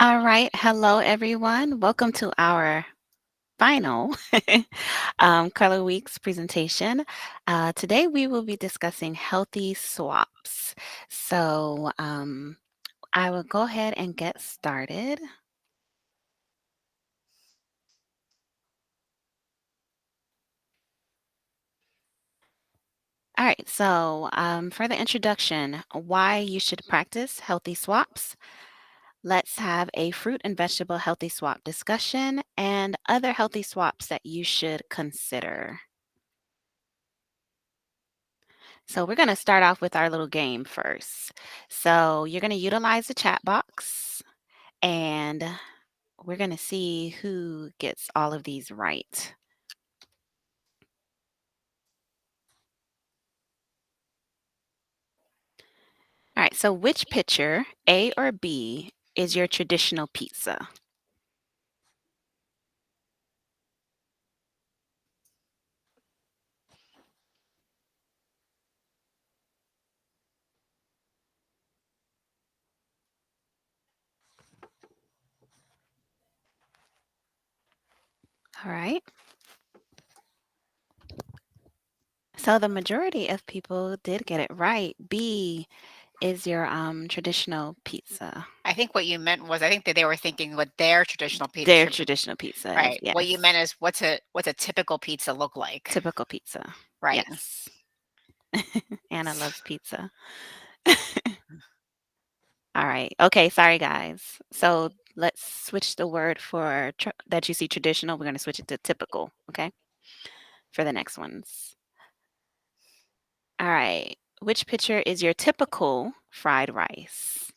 All right. Hello, everyone. Welcome to our final Color Weeks presentation. Today, we will be discussing healthy swaps. So, I will go ahead and get started. All right. So, for the introduction, why you should practice healthy swaps. Let's have a fruit and vegetable healthy swap discussion and other healthy swaps that you should consider. So we're going to start off with our little game first. So you're going to utilize the chat box and we're going to see who gets all of these right. All right. So which picture, A or B, is your traditional pizza? All right. So the majority of people did get it right. B is your traditional pizza. I think what you meant was I think that they were thinking what their traditional pizza Their should be. traditional pizza is, Right. What you meant yes. is what's a typical pizza look like? Typical pizza. Right. Yes. Anna loves pizza. All right. Okay. Sorry, guys. So let's switch the word for that you see traditional. We're going to switch it to typical. Okay. For the next ones. All right. Which picture is your typical fried rice?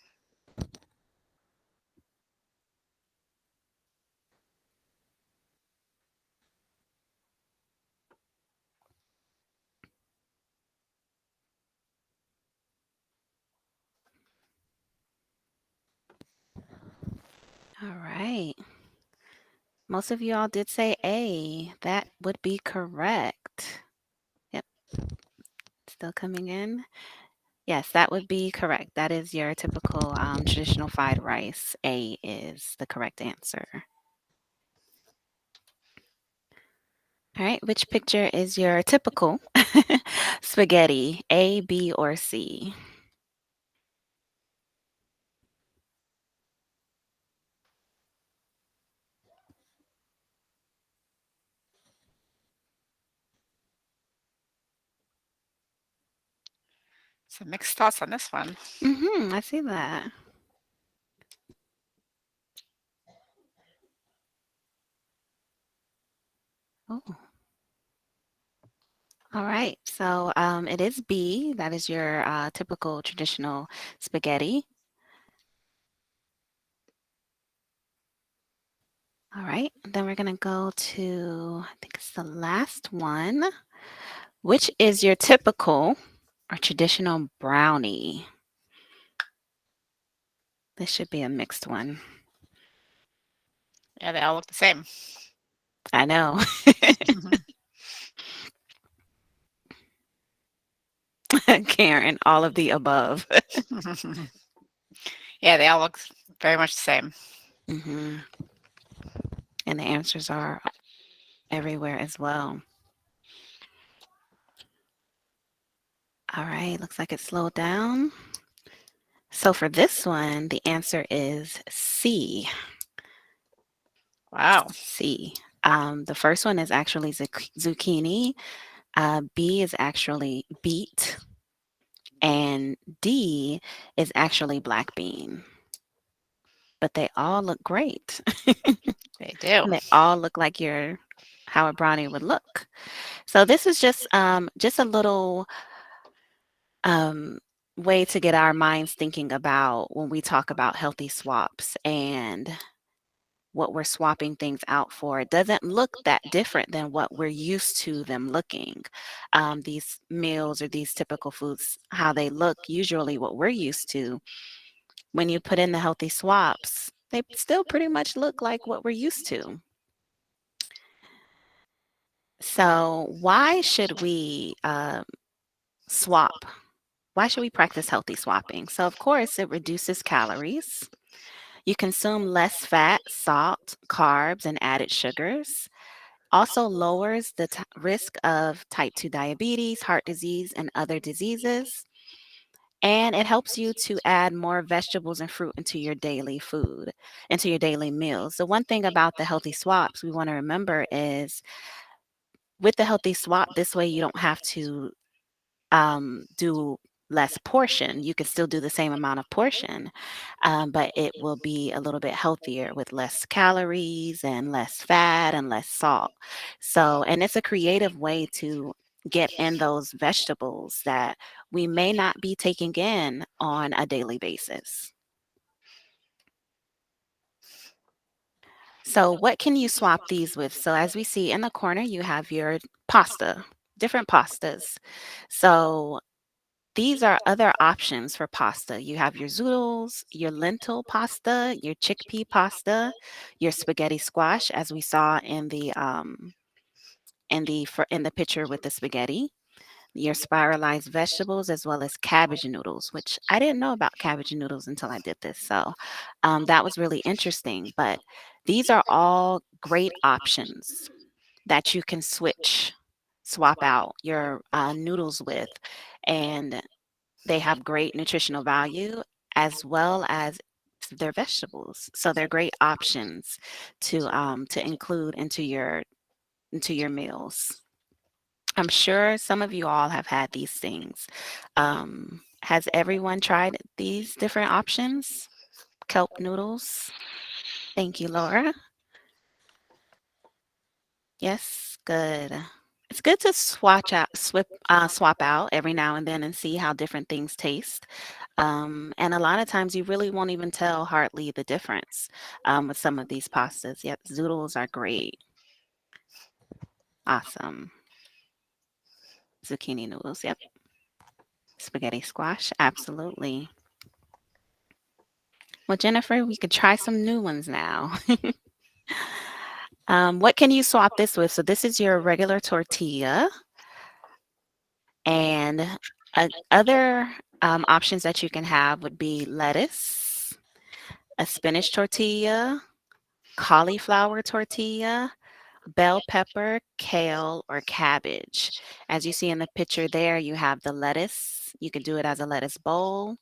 All right. Most of you all did say A. That would be correct. Yep. Still coming in. Yes, that would be correct. That is your typical traditional fried rice. A is the correct answer. All right, which picture is your typical spaghetti? A, B, or C? Some mixed thoughts on this one. I see that. Oh, all right. So it is B. That is your typical traditional spaghetti. All right. Then we're going to go to, I think it's the last one. Which is your typical or traditional brownie? This should be a mixed one. Yeah, they all look the same. I know. Karen, all of the above. Yeah, they all look very much the same. hmm And the answers are everywhere as well. All right, looks like it slowed down. So for this one, the answer is C. Wow. C. The first one is actually zucchini. B is actually beet. And D is actually black bean. But they all look great. They do. And they all look like your how a brownie would look. So this is just a little um, way to get our minds thinking about when we talk about healthy swaps and what we're swapping things out for. It doesn't look that different than what we're used to them looking. These meals or these typical foods, how they look, usually what we're used to. When you put in the healthy swaps, they still pretty much look like what we're used to. So, why should we swap? Why should we practice healthy swapping? So, of course, it reduces calories. You consume less fat, salt, carbs, and added sugars. Also lowers the risk of type 2 diabetes, heart disease, and other diseases. And it helps you to add more vegetables and fruit into your daily food, into your daily meals. The one thing about the healthy swaps we want to remember is with the healthy swap, this way you don't have to do less portion. You can still do the same amount of portion, but it will be a little bit healthier with less calories and less fat and less salt. So, and it's a creative way to get in those vegetables that we may not be taking in on a daily basis. So, what can you swap these with? So, as we see in the corner, you have your pasta, different pastas. So, these are other options for pasta. You have your zoodles, your lentil pasta, your chickpea pasta, your spaghetti squash, as we saw in the picture with the spaghetti, your spiralized vegetables, as well as cabbage noodles, which I didn't know about cabbage noodles until I did this. So that was really interesting. But these are all great options that you can swap out your noodles with, and they have great nutritional value as well as their vegetables. So they're great options to include into your meals. I'm sure some of you all have had these things. Has everyone tried these different options? Kelp noodles. Thank you, Laura. Yes, good. It's good to swap out every now and then and see how different things taste. And a lot of times you really won't even tell hardly the difference with some of these pastas. Yep, zoodles are great. Awesome. Zucchini noodles. Yep. Spaghetti squash. Absolutely. Well, Jennifer, we could try some new ones now. What can you swap this with? So this is your regular tortilla, and other options that you can have would be lettuce, a spinach tortilla, cauliflower tortilla, bell pepper, kale, or cabbage. As you see in the picture there, you have the lettuce. You could do it as a lettuce bowl,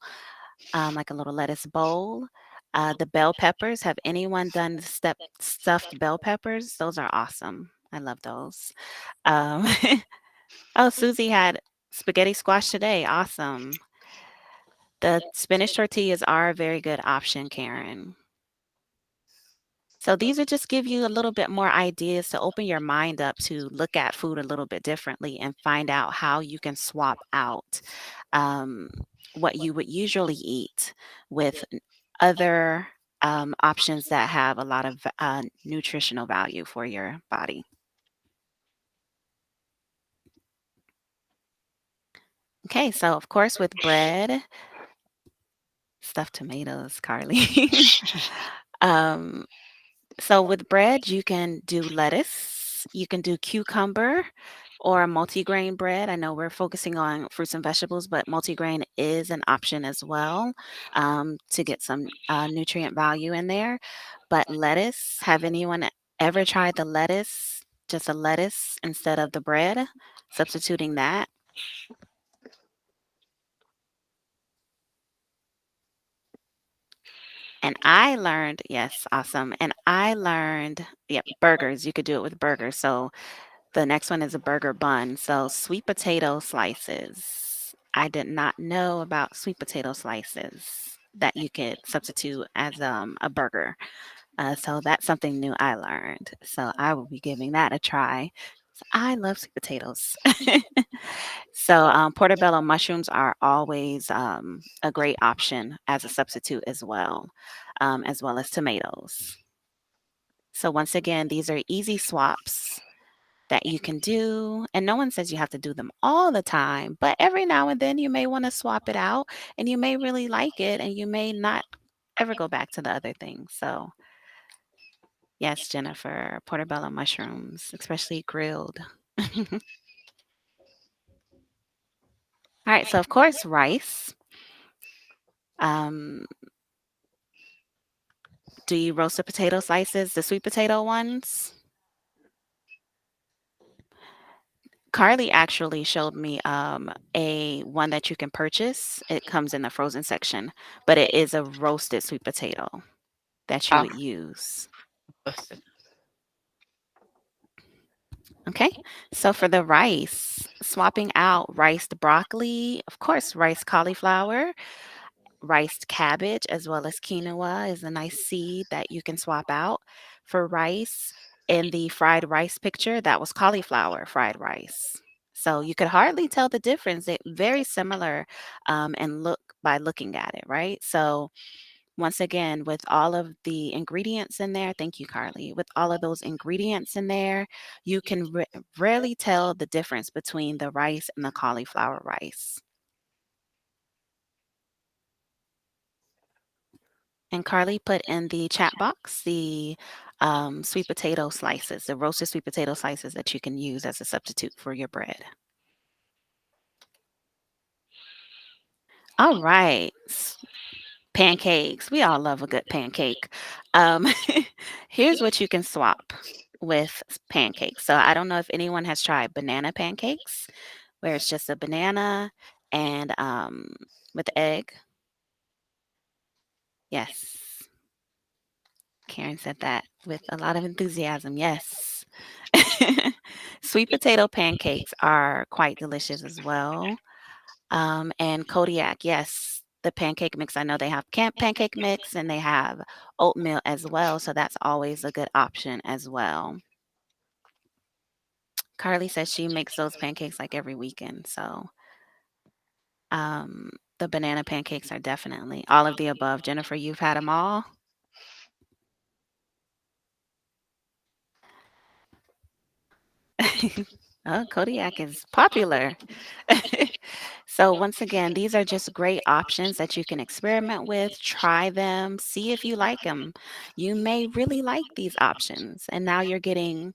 like a little lettuce bowl. The bell peppers, have anyone done the stuffed bell peppers? Those are awesome. I love those. Um, oh, Susie had spaghetti squash today. Awesome. The spinach tortillas are a very good option, Karen. So these are just give you a little bit more ideas to open your mind up to look at food a little bit differently and find out how you can swap out um, what you would usually eat with other options that have a lot of nutritional value for your body. Okay, so of course with bread, stuffed tomatoes, Carly. um, So with bread, you can do lettuce, you can do cucumber or a multigrain bread. I know we're focusing on fruits and vegetables, but multigrain is an option as well to get some nutrient value in there. But lettuce, have anyone ever tried the lettuce, just a lettuce instead of the bread, substituting that? And I learned, yes, awesome. And I learned, yep, burgers. You could do it with burgers. So the next one is a burger bun. So sweet potato slices. I did not know about sweet potato slices that you could substitute as a burger. So that's something new I learned. So I will be giving that a try. So I love sweet potatoes. So portobello mushrooms are always a great option as a substitute as well as tomatoes. So once again, these are easy swaps that you can do. And no one says you have to do them all the time, but every now and then you may want to swap it out and you may really like it and you may not ever go back to the other things. So, yes, Jennifer, portobello mushrooms, especially grilled. All right, so of course, rice. Um, Do you roast the potato slices, the sweet potato ones? Carly actually showed me a one that you can purchase. It comes in the frozen section, but it is a roasted sweet potato that you Oh, would use. roasted. Okay. So for the rice, swapping out riced broccoli, of course, riced cauliflower, riced cabbage, as well as quinoa is a nice seed that you can swap out for rice. In the fried rice picture, that was cauliflower fried rice. So you could hardly tell the difference. They're very similar and look by looking at it, right? So once again, with all of the ingredients in there, thank you, Carly. With all of those ingredients in there, you can rarely tell the difference between the rice and the cauliflower rice. And Carly put in the chat box the sweet potato slices, the roasted sweet potato slices that you can use as a substitute for your bread. All right. Pancakes. We all love a good pancake. Um, here's what you can swap with pancakes. So I don't know if anyone has tried banana pancakes, where it's just a banana and with egg. Yes. Karen said that with a lot of enthusiasm. Yes. Sweet potato pancakes are quite delicious as well. And Kodiak, yes, the pancake mix. I know they have pancake mix and they have oatmeal as well. So that's always a good option as well. Carly says she makes those pancakes like every weekend. So um, the banana pancakes are definitely all of the above. Jennifer, you've had them all. Oh, Kodiak is popular. So, once again, these are just great options that you can experiment with, try them, see if you like them. You may really like these options. And now you're getting,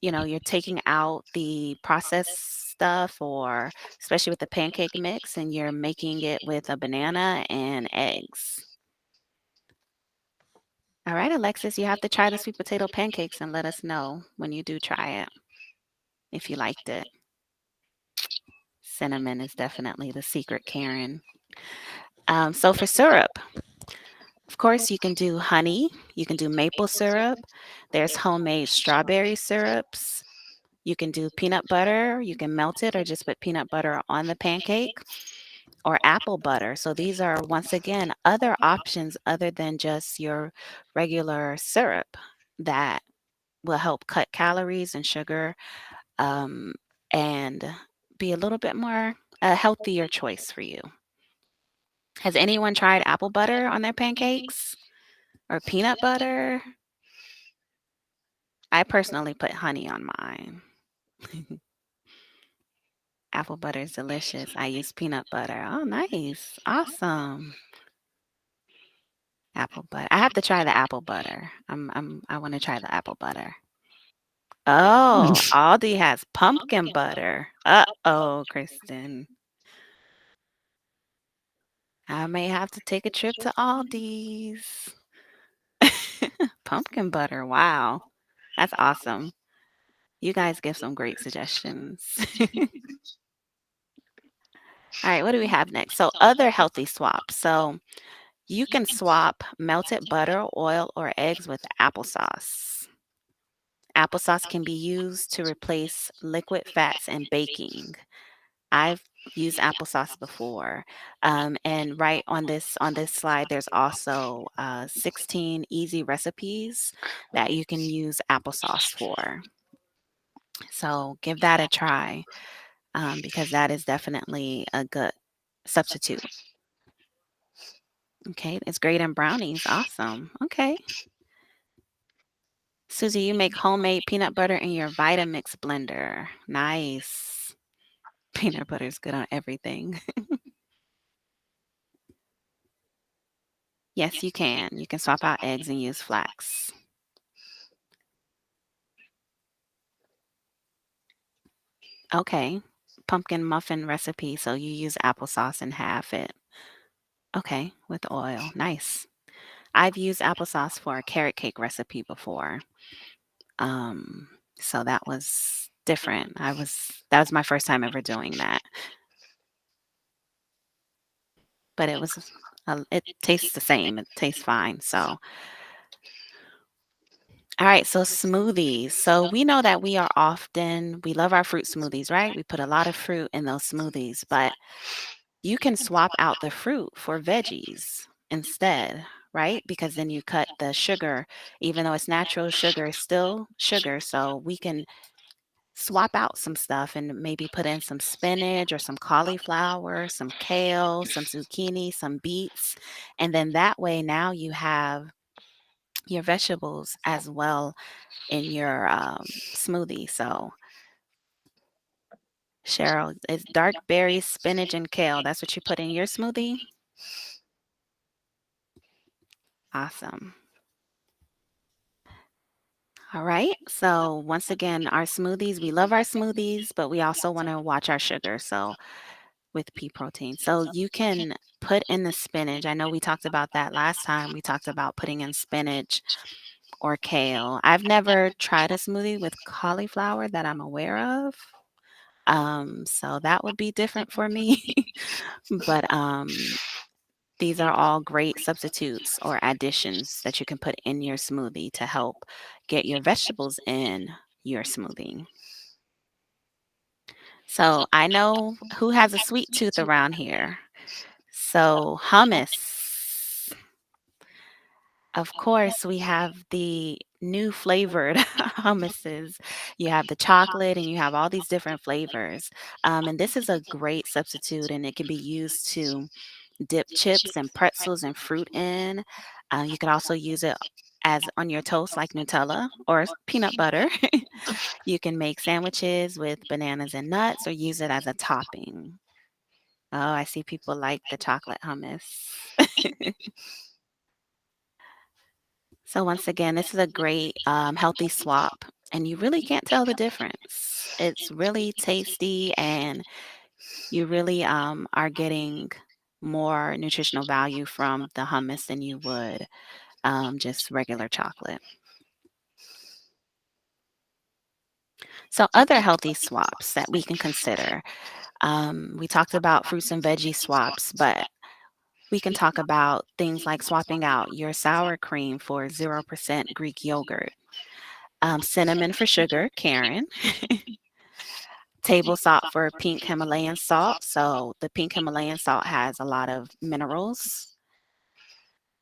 you're taking out the processed stuff, or especially with the pancake mix, and you're making it with a banana and eggs. All right, Alexis, you have to try the sweet potato pancakes and let us know when you do try it if you liked it. Cinnamon is definitely the secret, Karen. So for syrup, of course, you can do honey, you can do maple syrup. There's homemade strawberry syrups. You can do peanut butter. You can melt it or just put peanut butter on the pancake, or apple butter. So these are, once again, other options other than just your regular syrup that will help cut calories and sugar, um, and be a little bit more a healthier choice for you. Has anyone tried apple butter on their pancakes or peanut butter? I personally put honey on mine. Apple butter is delicious. I use peanut butter. Oh, nice. Awesome. Apple butter. I have to try the apple butter. I want to try the apple butter. Oh, Aldi has pumpkin butter. Uh-oh, Kristen. I may have to take a trip to Aldi's. Pumpkin butter. Wow. That's awesome. You guys give some great suggestions. All right, what do we have next? So, other healthy swaps. So, you can swap melted butter, oil, or eggs with applesauce. Applesauce can be used to replace liquid fats in baking. I've used applesauce before, and right on this slide, there's also 16 easy recipes that you can use applesauce for. So give that a try, because that is definitely a good substitute. Okay, it's great in brownies. Awesome. Okay. Susie, you make homemade peanut butter in your Vitamix blender. Nice. Peanut butter is good on everything. Yes, you can. You can swap out eggs and use flax. Okay. Pumpkin muffin recipe. So you use applesauce and half it. Okay, with oil. Nice. I've used applesauce for a carrot cake recipe before. Um, so that was different. That was my first time ever doing that, but it tastes the same. It tastes fine. So, all right. So smoothies. So we know that we love our fruit smoothies, right? We put a lot of fruit in those smoothies, but you can swap out the fruit for veggies instead, right? Because then you cut the sugar, even though it's natural sugar, it's still sugar. So we can swap out some stuff and maybe put in some spinach or some cauliflower, some kale, some zucchini, some beets. And then that way now you have your vegetables as well in your smoothie. So, Cheryl, it's dark berries, spinach, and kale. That's what you put in your smoothie? Awesome. All right. So, once again, our smoothies, we love our smoothies, but we also want to watch our sugar. So, with pea protein. So you can put in the spinach. I know we talked about that last time. We talked about putting in spinach or kale. I've never tried a smoothie with cauliflower that I'm aware of. So that would be different for me. But these are all great substitutes or additions that you can put in your smoothie to help get your vegetables in your smoothie. So I know who has a sweet tooth around here. So, hummus. Of course, we have the new flavored hummuses. You have the chocolate and you have all these different flavors. And this is a great substitute, and it can be used to dip chips and pretzels and fruit in. You could also use it as on your toast, like Nutella or peanut butter. You can make sandwiches with bananas and nuts or use it as a topping. Oh, I see people like the chocolate hummus. So once again, this is a great healthy swap, and you really can't tell the difference. It's really tasty, and you really are getting more nutritional value from the hummus than you would just regular chocolate. So other healthy swaps that we can consider. We talked about fruits and veggie swaps, but we can talk about things like swapping out your sour cream for 0% Greek yogurt. Cinnamon for sugar, Karen. Table salt for pink Himalayan salt. So the pink Himalayan salt has a lot of minerals.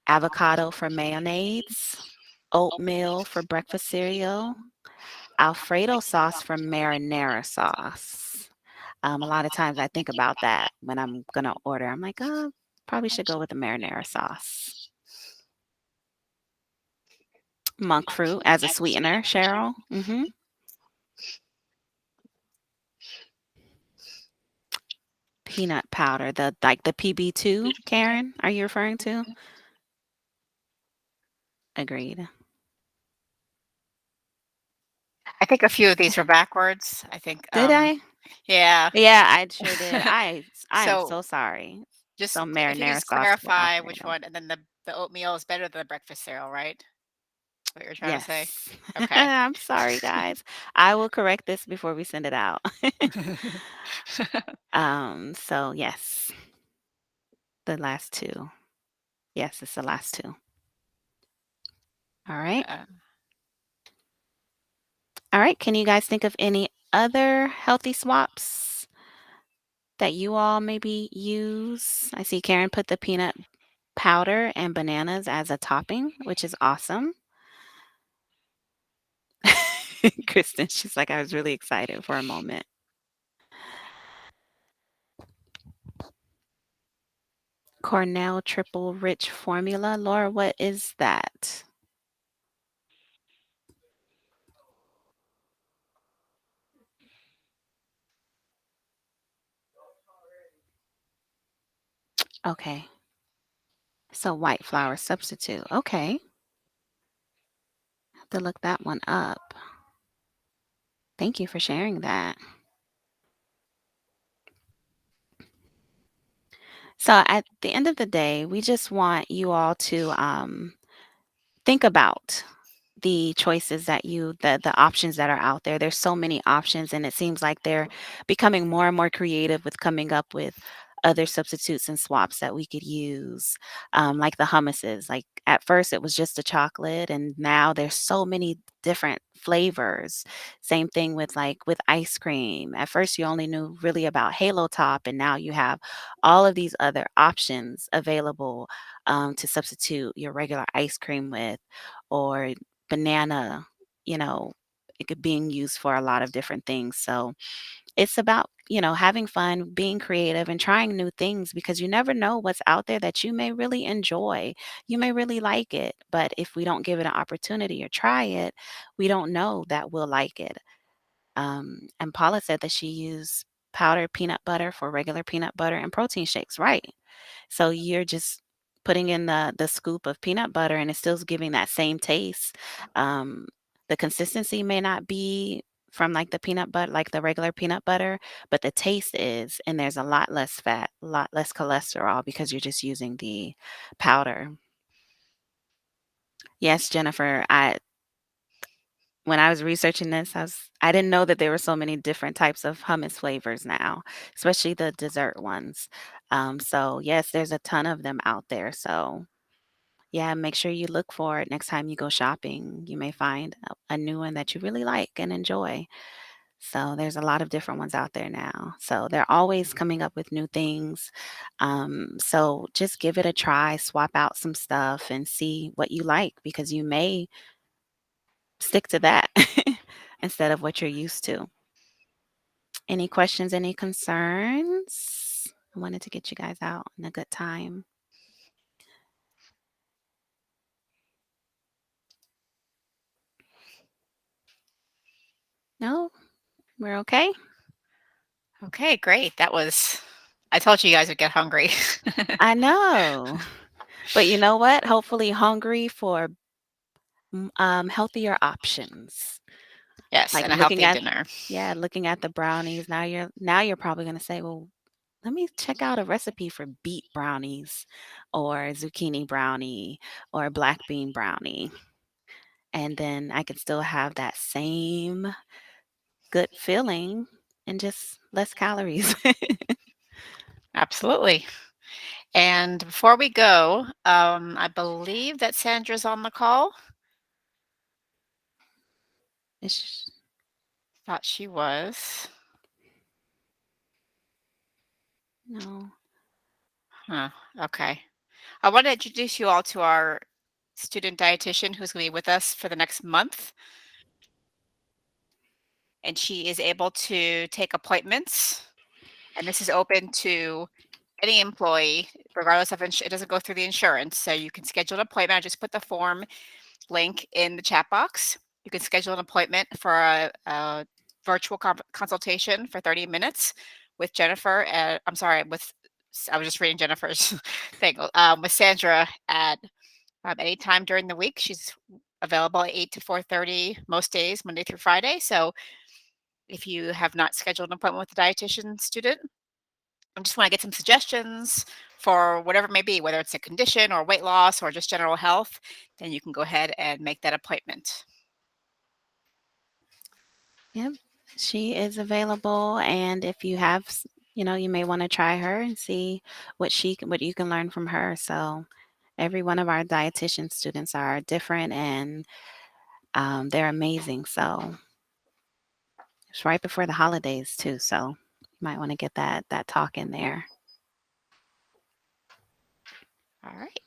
Avocado for mayonnaise. Oatmeal for breakfast cereal. Alfredo sauce for marinara sauce. A lot of times I think about that when I'm gonna order. I'm like, oh, probably should go with the marinara sauce. Monk fruit as a sweetener, Cheryl. Peanut powder, the like the PB2, Karen, are you referring to? Agreed. I think a few of these are backwards. I think, Did I? yeah. Yeah, I sure did. I am So so sorry. just So if you marinara just sauce with clarify which Alfredo. one, and then the oatmeal is better than the breakfast cereal, right? What you're trying to say? Yes. Okay. I'm sorry, guys. I will correct this before we send it out. So yes, the last two. Yes, it's the last two. All right. Uh, All right. Can you guys think of any other healthy swaps that you all maybe use? I see Karen put the peanut powder and bananas as a topping, which is awesome. Kristen, she's like, I was really excited for a moment. Cornell triple rich formula. Laura, what is that? Okay. So white flour substitute. Okay. Have to look that one up. Thank you for sharing that. So at the end of the day, we just want you all to think about the choices that the options that are out there. There's so many options, and it seems like they're becoming more and more creative with coming up with other substitutes and swaps that we could use, like the hummuses. Like at first, it was just a chocolate, and now there's so many different flavors. Same thing with like with ice cream. At first, you only knew really about Halo Top, and now you have all of these other options available to substitute your regular ice cream with, or banana, you know, it could being used for a lot of different things. So it's about, having fun, being creative, and trying new things, because you never know what's out there that you may really enjoy. You may really like it, but if we don't give it an opportunity or try it, we don't know that we'll like it. And Paula said that she used powdered peanut butter for regular peanut butter and protein shakes, right? So you're just putting in the scoop of peanut butter, and it's still giving that same taste. Um, the consistency may not be from like the peanut butter, like the regular peanut butter, but the taste is, and there's a lot less fat, a lot less cholesterol because you're just using the powder. Yes, Jennifer, when I was researching this, I didn't know that there were so many different types of hummus flavors now, especially the dessert ones. So yes, there's a ton of them out there. So yeah, make sure you look for it next time you go shopping. You may find a new one that you really like and enjoy. So there's a lot of different ones out there now. So they're always coming up with new things. So just give it a try, swap out some stuff and see what you like, because you may stick to that instead of what you're used to. Any questions, any concerns? I wanted to get you guys out in a good time. No, we're okay. Okay, great. I told you guys would get hungry. I know. But you know what? Hopefully hungry for healthier options. Yes, Like and a healthy looking at, dinner. yeah, looking at the brownies. Now you're probably gonna say, well, let me check out a recipe for beet brownies or zucchini brownie or black bean brownie. And then I can still have that same good feeling and just less calories. Absolutely. And before we go, I believe that Sandra's on the call. It's, Thought she was. no. Huh. Okay. I want to introduce you all to our student dietitian who's going to be with us for the next month. And she is able to take appointments. And this is open to any employee, regardless of it doesn't go through the insurance. So you can schedule an appointment. I just put the form link in the chat box. You can schedule an appointment for a virtual consultation for 30 minutes with Jennifer. I'm sorry, I was just reading Jennifer's thing, with Sandra at any time during the week. She's available at 8 to 4:30 most days, Monday through Friday. So if you have not scheduled an appointment with a dietitian student, I just want to get some suggestions for whatever it may be, whether it's a condition or weight loss or just general health, then you can go ahead and make that appointment. Yep. She is available, and if you have, you may want to try her and see what you can learn from her. So every one of our dietitian students are different, and they're amazing. So it's right before the holidays too, so you might want to get that talk in there. All right.